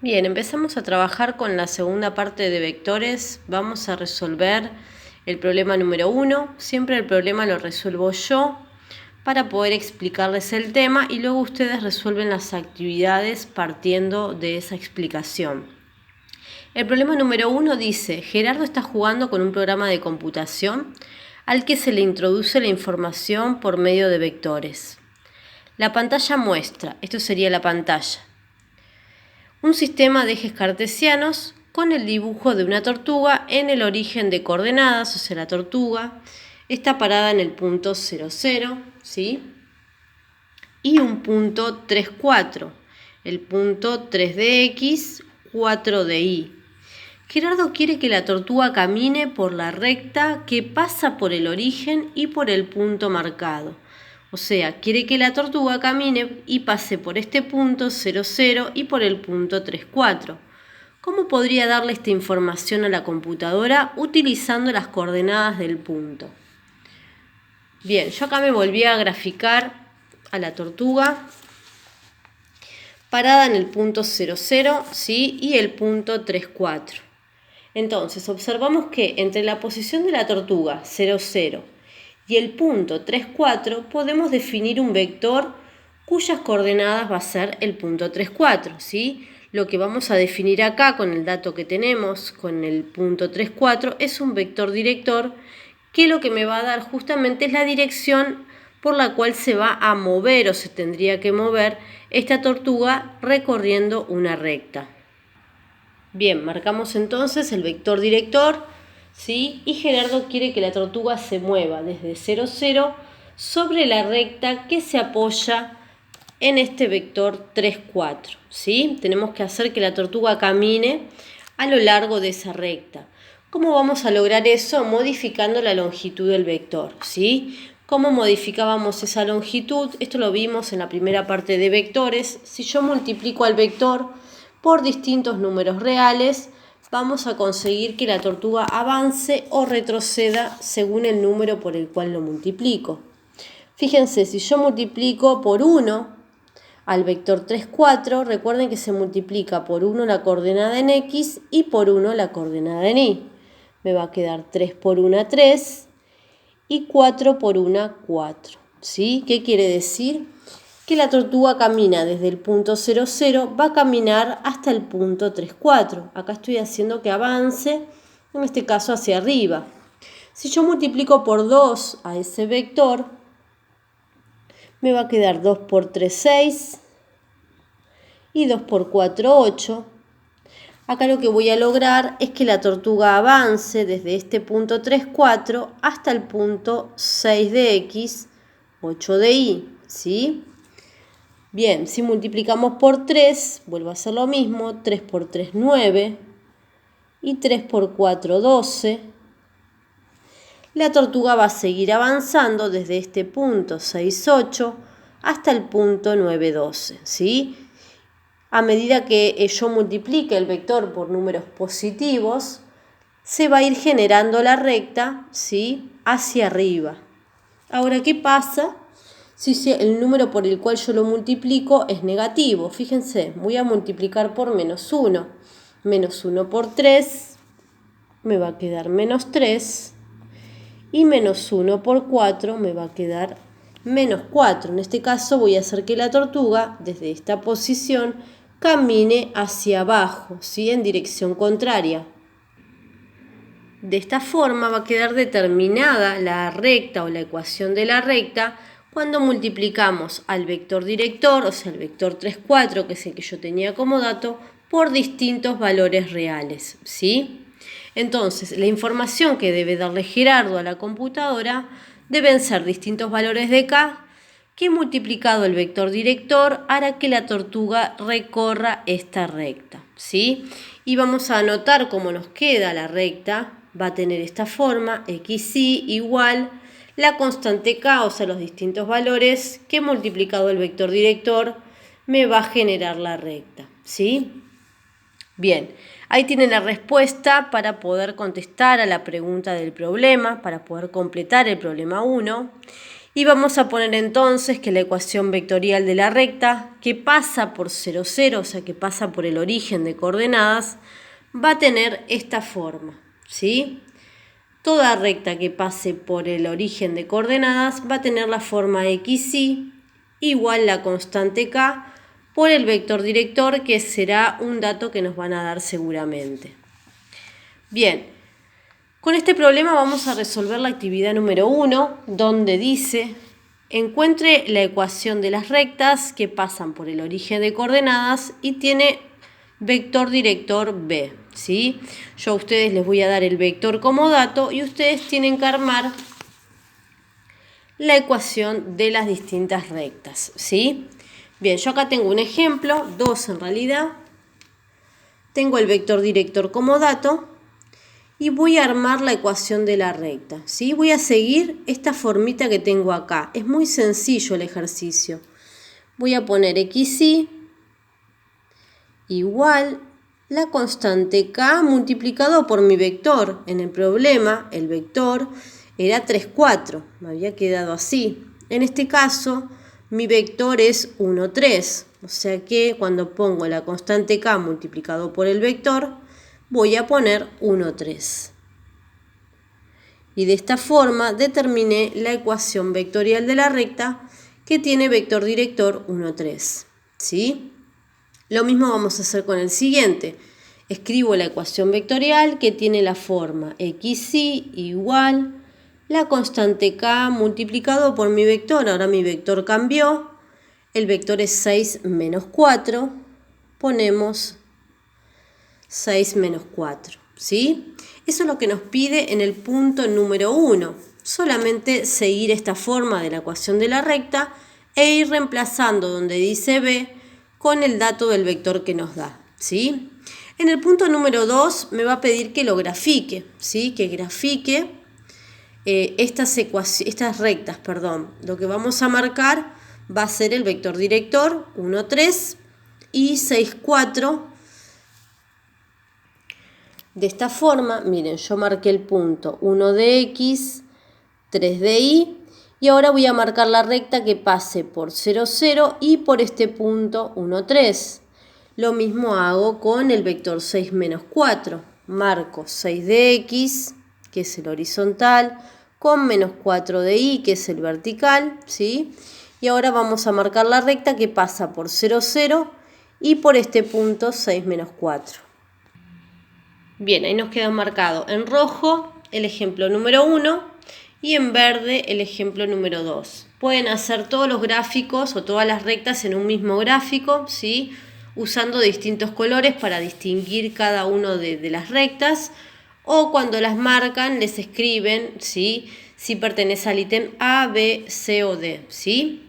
Bien, empezamos a trabajar con la segunda parte de vectores. Vamos a resolver el problema número 1. Siempre el problema lo resuelvo yo para poder explicarles el tema y luego ustedes resuelven las actividades partiendo de esa explicación. El problema número 1 dice: Gerardo está jugando con un programa de computación al que se le introduce la información por medio de vectores. La pantalla muestra, esto sería la pantalla, un sistema de ejes cartesianos con el dibujo de una tortuga en el origen de coordenadas, o sea, la tortuga está parada en el punto 0, 0, ¿sí? Y un punto 3, 4, el punto 3 de X, 4 de Y. Gerardo quiere que la tortuga camine por la recta que pasa por el origen y por el punto marcado. O sea, quiere que la tortuga camine y pase por este punto 0, 0 y por el punto 3, 4. ¿Cómo podría darle esta información a la computadora utilizando las coordenadas del punto? Bien, yo acá me volví a graficar a la tortuga parada en el punto 0, 0, ¿sí? Y el punto 3, 4. Entonces, observamos que entre la posición de la tortuga 0, 0 y el punto 3, 4 podemos definir un vector cuyas coordenadas va a ser el punto 3, 4, ¿sí? Lo que vamos a definir acá con el dato que tenemos con el punto 3, 4 es un vector director que lo que me va a dar justamente es la dirección por la cual se va a mover o se tendría que mover esta tortuga recorriendo una recta. Bien, marcamos entonces el vector director, ¿sí? Y Gerardo quiere que la tortuga se mueva desde 0, 0 sobre la recta que se apoya en este vector 3, 4, ¿sí? Tenemos que hacer que la tortuga camine a lo largo de esa recta. ¿Cómo vamos a lograr eso? Modificando la longitud del vector, ¿sí? ¿Cómo modificábamos esa longitud? Esto lo vimos en la primera parte de vectores. Si yo multiplico al vector por distintos números reales, vamos a conseguir que la tortuga avance o retroceda según el número por el cual lo multiplico. Fíjense, si yo multiplico por 1 al vector 3, 4, recuerden que se multiplica por 1 la coordenada en X y por 1 la coordenada en Y. Me va a quedar 3 por 1, 3 y 4 por 1, 4. ¿Sí? ¿Qué quiere decir? Que la tortuga camina desde el punto 0, 0, va a caminar hasta el punto 3, 4. Acá estoy haciendo que avance, en este caso hacia arriba. Si yo multiplico por 2 a ese vector, me va a quedar 2 por 3, 6 y 2 por 4, 8. Acá lo que voy a lograr es que la tortuga avance desde este punto 3, 4 hasta el punto 6 de X, 8 de Y, ¿sí? Bien, si multiplicamos por 3, vuelvo a hacer lo mismo, 3 por 3, 9 y 3 por 4, 12. La tortuga va a seguir avanzando desde este punto 6, 8 hasta el punto 9, 12, ¿sí? A medida que yo multiplique el vector por números positivos, se va a ir generando la recta, ¿sí?, hacia arriba. Ahora, ¿qué pasa si el número por el cual yo lo multiplico es negativo? Fíjense, voy a multiplicar por menos 1. Menos 1 por 3 me va a quedar menos 3. Y menos 1 por 4 me va a quedar menos 4. En este caso voy a hacer que la tortuga, desde esta posición, camine hacia abajo, ¿sí?, en dirección contraria. De esta forma va a quedar determinada la recta o la ecuación de la recta cuando multiplicamos al vector director, o sea, el vector 3, 4, que es el que yo tenía como dato, por distintos valores reales, ¿sí? Entonces, la información que debe darle Gerardo a la computadora deben ser distintos valores de K que multiplicado el vector director hará que la tortuga recorra esta recta, ¿sí? Y vamos a anotar cómo nos queda la recta. Va a tener esta forma, xy igual la constante k, o sea, los distintos valores que multiplicado el vector director me va a generar la recta, ¿sí? Bien, ahí tienen la respuesta para poder contestar a la pregunta del problema, para poder completar el problema 1. Y vamos a poner entonces que la ecuación vectorial de la recta, que pasa por 0, 0, o sea que pasa por el origen de coordenadas, va a tener esta forma, ¿sí? Toda recta que pase por el origen de coordenadas va a tener la forma xy igual la constante k por el vector director, que será un dato que nos van a dar seguramente. Bien, con este problema vamos a resolver la actividad número 1, donde dice: encuentre la ecuación de las rectas que pasan por el origen de coordenadas y tiene vector director b, ¿sí? Yo a ustedes les voy a dar el vector como dato y ustedes tienen que armar la ecuación de las distintas rectas, ¿sí? Bien, yo acá tengo un ejemplo, 2 en realidad. Tengo el vector director como dato y voy a armar la ecuación de la recta, ¿sí? Voy a seguir esta formita que tengo acá. Es muy sencillo el ejercicio. Voy a poner xy igual la constante k multiplicado por mi vector. En el problema, el vector era 3, 4. Me había quedado así. En este caso, mi vector es 1, 3. O sea que cuando pongo la constante k multiplicado por el vector, voy a poner 1, 3. Y de esta forma determiné la ecuación vectorial de la recta, que tiene vector director 1, 3. ¿Sí? Lo mismo vamos a hacer con el siguiente. Escribo la ecuación vectorial que tiene la forma xy igual la constante k multiplicado por mi vector. Ahora mi vector cambió. El vector es 6 menos 4. Ponemos 6 menos 4. ¿Sí? Eso es lo que nos pide en el punto número 1. Solamente seguir esta forma de la ecuación de la recta e ir reemplazando donde dice b con el dato del vector que nos da, ¿sí? En el punto número 2 me va a pedir que lo grafique, ¿sí? Que grafique estas rectas, perdón. Lo que vamos a marcar va a ser el vector director 1, 3 y 6, 4. De esta forma, miren, yo marqué el punto 1 de x, 3 de y, y ahora voy a marcar la recta que pase por 0, 0 y por este punto 1, 3. Lo mismo hago con el vector 6 menos 4. Marco 6 de x, que es el horizontal, con menos 4 de y, que es el vertical, ¿sí? Y ahora vamos a marcar la recta que pasa por 0, 0 y por este punto 6 menos 4. Bien, ahí nos queda marcado en rojo el ejemplo número 1 y en verde el ejemplo número 2. Pueden hacer todos los gráficos o todas las rectas en un mismo gráfico, ¿sí? Usando distintos colores para distinguir cada uno de las rectas, o cuando las marcan les escriben, ¿sí? Si pertenece al ítem A, B, C o D, ¿sí?